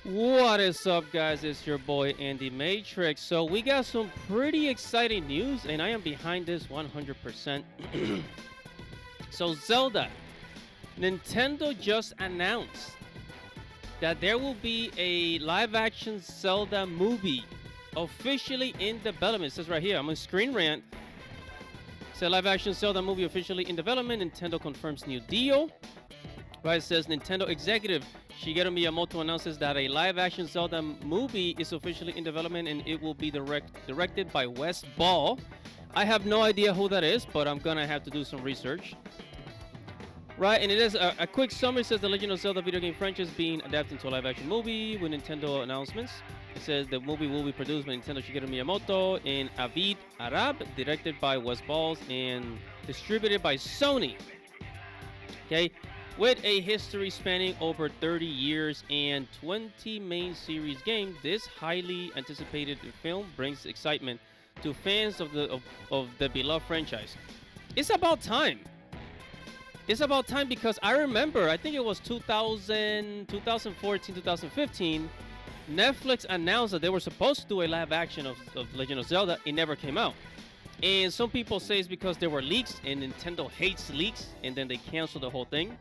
What is up, guys? It's your boy Andy Matrix. So we got some pretty exciting news, and I am behind this 100%. So Zelda, Nintendo just announced that there will be a live-action Zelda movie officially in development. It says right here, I'm on Screen Rant. It says live-action Zelda movie officially in development. Nintendo confirms new deal. Right, it says Nintendo executive Shigeru Miyamoto announces that a live-action Zelda movie is officially in development and it will be directed by Wes Ball. I have no idea who that is, but I'm gonna have to do some research. Right, and it is a quick summary. Says the Legend of Zelda video game franchise being adapted into a live-action movie with Nintendo announcements. It says the movie will be produced by Nintendo Shigeru Miyamoto and Avid Arab, directed by Wes Balls and distributed by Sony. Okay. With a history spanning over 30 years and 20 main series games, this highly anticipated film brings excitement to fans of the beloved franchise. It's about time. It's about time because I remember, I think it was 2014, 2015, Netflix announced that they were supposed to do a live action of Legend of Zelda. It never came out. And some people say it's because there were leaks and Nintendo hates leaks and then they canceled the whole thing.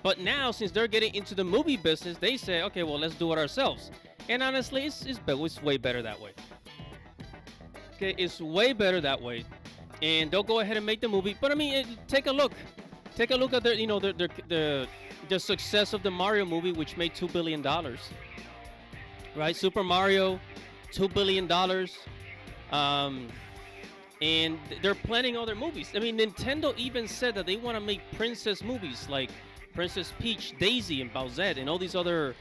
But now, since they're getting into the movie business, they say, okay, well, let's do it ourselves. And honestly, it's way better that way. Okay, it's way better that way. And they'll go ahead and make the movie. But I mean, take a look. Take a look at the success of the Mario movie, which made $2 billion. Right? Super Mario, $2 billion. And they're planning other movies. I mean, Nintendo even said that they want to make princess movies like Princess Peach, Daisy, and Bowsette, and all these other,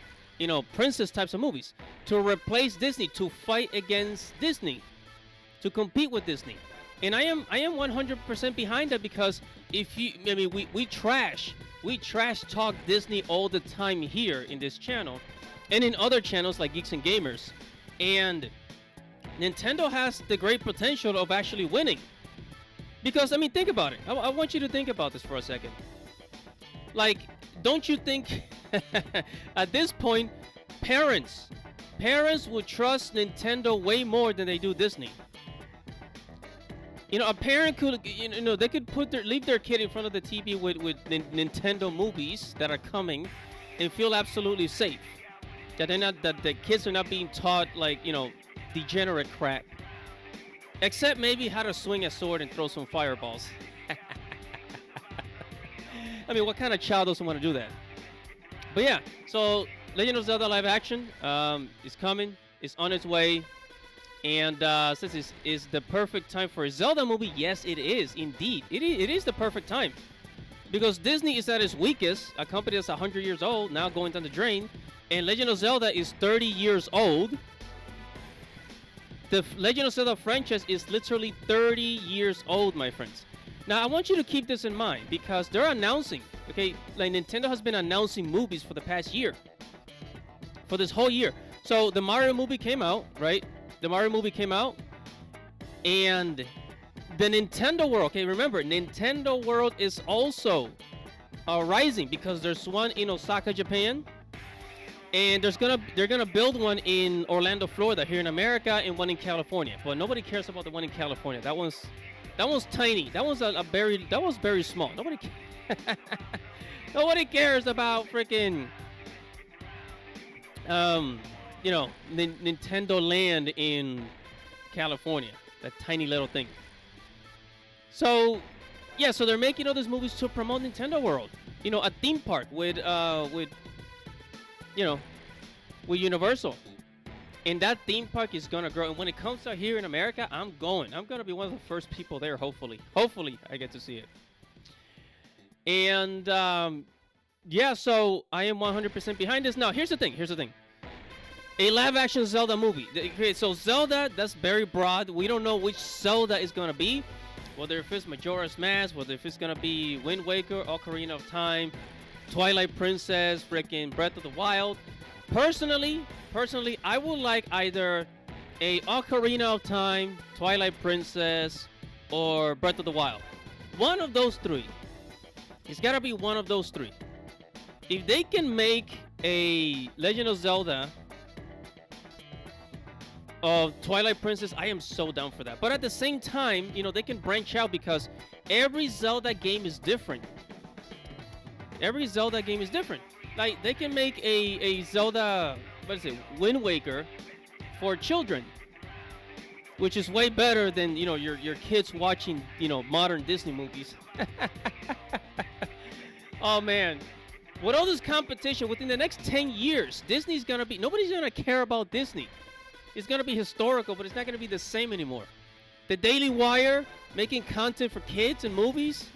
princess types of movies to replace Disney, to fight against Disney, to compete with Disney. And I am 100% behind that because we trash talk Disney all the time here in this channel and in other channels like Geeks and Gamers. And Nintendo has the great potential of actually winning. Because, think about it. I want you to think about this for a second. Like, don't you think at this point, parents would trust Nintendo way more than they do Disney? A parent could, they could leave their kid in front of the TV with Nintendo movies that are coming and feel absolutely safe. That the kids are not being taught degenerate crap. Except maybe how to swing a sword and throw some fireballs. What kind of child doesn't want to do that? But yeah, so Legend of Zelda live action is coming. It's on its way. And since this is the perfect time for a Zelda movie, yes, it is indeed. It is the perfect time. Because Disney is at its weakest. A company that's 100 years old, now going down the drain. And Legend of Zelda is 30 years old. The Legend of Zelda franchise is literally 30 years old, my friends. Now, I want you to keep this in mind because they're announcing, okay, like Nintendo has been announcing movies for the past year, for this whole year. So the Mario movie came out, right? The Mario movie came out, and the Nintendo World, okay, remember, Nintendo World is also rising because there's one in Osaka, Japan, and they're gonna build one in Orlando, Florida, here in America, and one in California. But nobody cares about the one in California. That one's tiny. That was very small. Nobody cares about freaking Nintendo Land in California. That tiny little thing. So yeah, so they're making all these movies to promote Nintendo World. A theme park with Universal. And that theme park is gonna grow. And when it comes out here in America, I'm going. I'm gonna be one of the first people there. Hopefully, I get to see it. And yeah, so I am 100% behind this. Now, here's the thing. A live-action Zelda movie. Okay, so Zelda, that's very broad. We don't know which Zelda is gonna be. Whether if it's Majora's Mask, whether if it's gonna be Wind Waker, Ocarina of Time, Twilight Princess, freaking Breath of the Wild. Personally, I would like either a Ocarina of Time, Twilight Princess, or Breath of the Wild. One of those three. It's got to be one of those three. If they can make a Legend of Zelda of Twilight Princess, I am so down for that. But at the same time, you know, they can branch out because every Zelda game is different. Every Zelda game is different. Like, they can make a Zelda, what is it, Wind Waker for children, which is way better than, you know, your kids watching, you know, modern Disney movies. Oh, man. With all this competition, within the next 10 years, Disney's going to be, nobody's going to care about Disney. It's going to be historical, but it's not going to be the same anymore. The Daily Wire making content for kids and movies,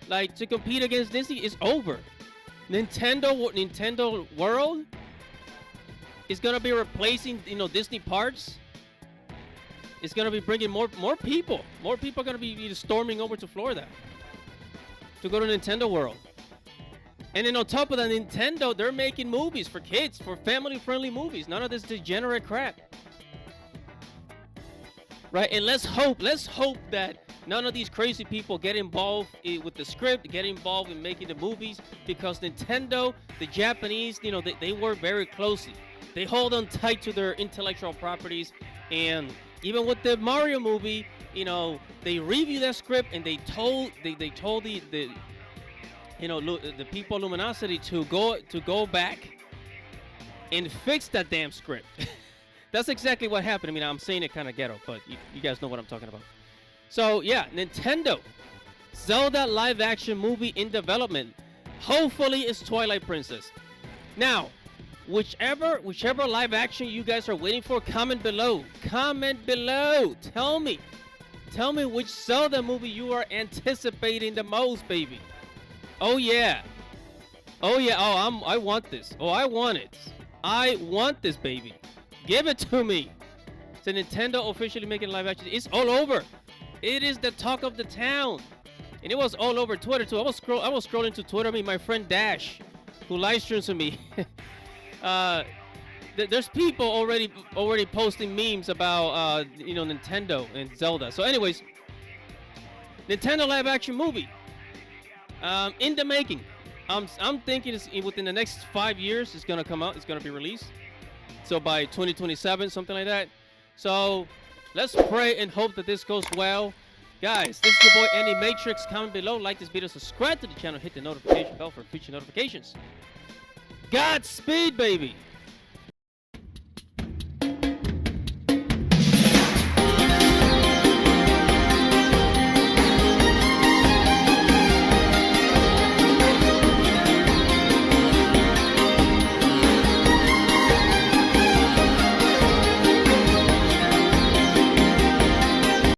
like, to compete against Disney, is over. Nintendo World is going to be replacing, you know, Disney parks. It's going to be bringing more people. More people are going to be storming over to Florida to go to Nintendo World. And then on top of that, Nintendo, they're making movies for kids, for family-friendly movies. None of this degenerate crap. Right? And let's hope that none of these crazy people get involved with the script, get involved in making the movies, because Nintendo, the Japanese, you know, they work very closely. They hold on tight to their intellectual properties. And even with the Mario movie, you know, they reviewed that script and they told the you know, the people at Luminosity to go back and fix that damn script. That's exactly what happened. I mean, I'm saying it kind of ghetto, but you guys know what I'm talking about. So yeah, Nintendo, Zelda live action movie in development. Hopefully it's Twilight Princess. Now, whichever live action you guys are waiting for, comment below. Comment below. Tell me which Zelda movie you are anticipating the most, baby. Oh yeah. Oh yeah. Oh, I want this. Oh, I want it. I want this, baby. Give it to me. So Nintendo officially making live action. It's all over. It is the talk of the town. And it was all over Twitter too. I was scrolling to Twitter. I mean, my friend Dash, who live streams with me. There's people already posting memes about you know, Nintendo and Zelda. So anyways, Nintendo live action movie. In the making. I'm thinking it's within the next 5 years it's gonna come out. It's gonna be released. So by 2027, something like that. So let's pray and hope that this goes well. Guys, this is your boy Andy Matrix. Comment below, like this video, subscribe to the channel, hit the notification bell for future notifications. Godspeed, baby.